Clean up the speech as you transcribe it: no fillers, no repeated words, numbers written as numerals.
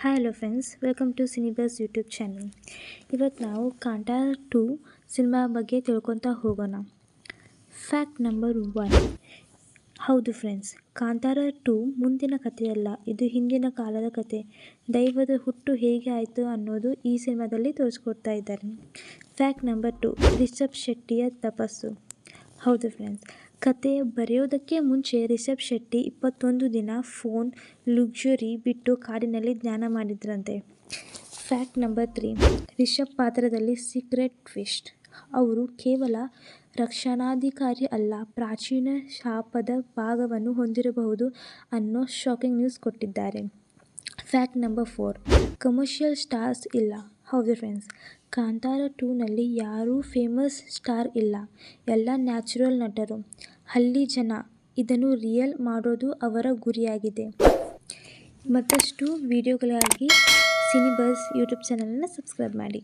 Hi hello friends, welcome to Cinibus YouTube channel. ಇವತ್ತು ನಾವು Kantara 2 cinema ಬಗ್ಗೆ ತಿಳ್ಕೊತಾ ಹೋಗೋಣ. Fact number 1. ಹೌದು ಫ್ರೆಂಡ್ಸ್, ಕಾಂತಾರ 2 ಮುಂದಿನ ಕಥೆಯಲ್ಲ, ಇದು ಹಿಂದಿನ ಕಾಲದ ಕತೆ. ದೈವದ ಹುಟ್ಟು ಹೇಗೆ ಆಯಿತು ಅನ್ನೋದು ಈ ಸಿನಿಮಾದಲ್ಲಿ ತೋರಿಸ್ಕೊಡ್ತಾ ಇದ್ದಾರೆ. Fact number 2. ರಿಷಬ್ ಶೆಟ್ಟಿಯ ತಪಸ್ಸು. ಹೌದು ಫ್ರೆಂಡ್ಸ್, ಕತೆ ಬರೆಯೋದಕ್ಕೆ ಮುಂಚೆ ರಿಷಬ್ ಶೆಟ್ಟಿ 21 ದಿನ ಫೋನ್, ಲಕ್ಸುರಿ ಬಿಟ್ಟು ಕಾಡಿನಲ್ಲಿ ಧ್ಯಾನ ಮಾಡಿದ್ರಂತೆ. Fact number 3. ರಿಷಬ್ ಪಾತ್ರದಲ್ಲಿ ಸೀಕ್ರೆಟ್ ಟ್ವಿಸ್ಟ್. ಅವರು ಕೇವಲ ರಕ್ಷಣಾಧಿಕಾರಿ ಅಲ್ಲ, ಪ್ರಾಚೀನ ಶಾಪದ ಭಾಗವನ್ನು ಹೊಂದಿರಬಹುದು ಅನ್ನೋ ಶಾಕಿಂಗ್ ನ್ಯೂಸ್ ಕೊಟ್ಟಿದ್ದಾರೆ. Fact number 4. ಕಮರ್ಷಿಯಲ್ ಸ್ಟಾರ್ಸ್ ಇಲ್ಲ. ಹೌದು ಫ್ರೆಂಡ್ಸ್, ಕಾಂತಾರ 2ನಲ್ಲಿ ಯಾರೂ ಫೇಮಸ್ ಸ್ಟಾರ್ ಇಲ್ಲ, ಎಲ್ಲ ನ್ಯಾಚುರಲ್ ನಟರು, ಹಳ್ಳಿ ಜನ. ಇದನ್ನು ರಿಯಲ್ ಮಾಡೋದು ಅವರ ಗುರಿಯಾಗಿದೆ. ಮತ್ತಷ್ಟು ವಿಡಿಯೋಗಳಿಗಾಗಿ ಸಿನಿಬಸ್ ಯೂಟ್ಯೂಬ್ ಚಾನಲನ್ನು ಸಬ್ಸ್ಕ್ರೈಬ್ ಮಾಡಿ.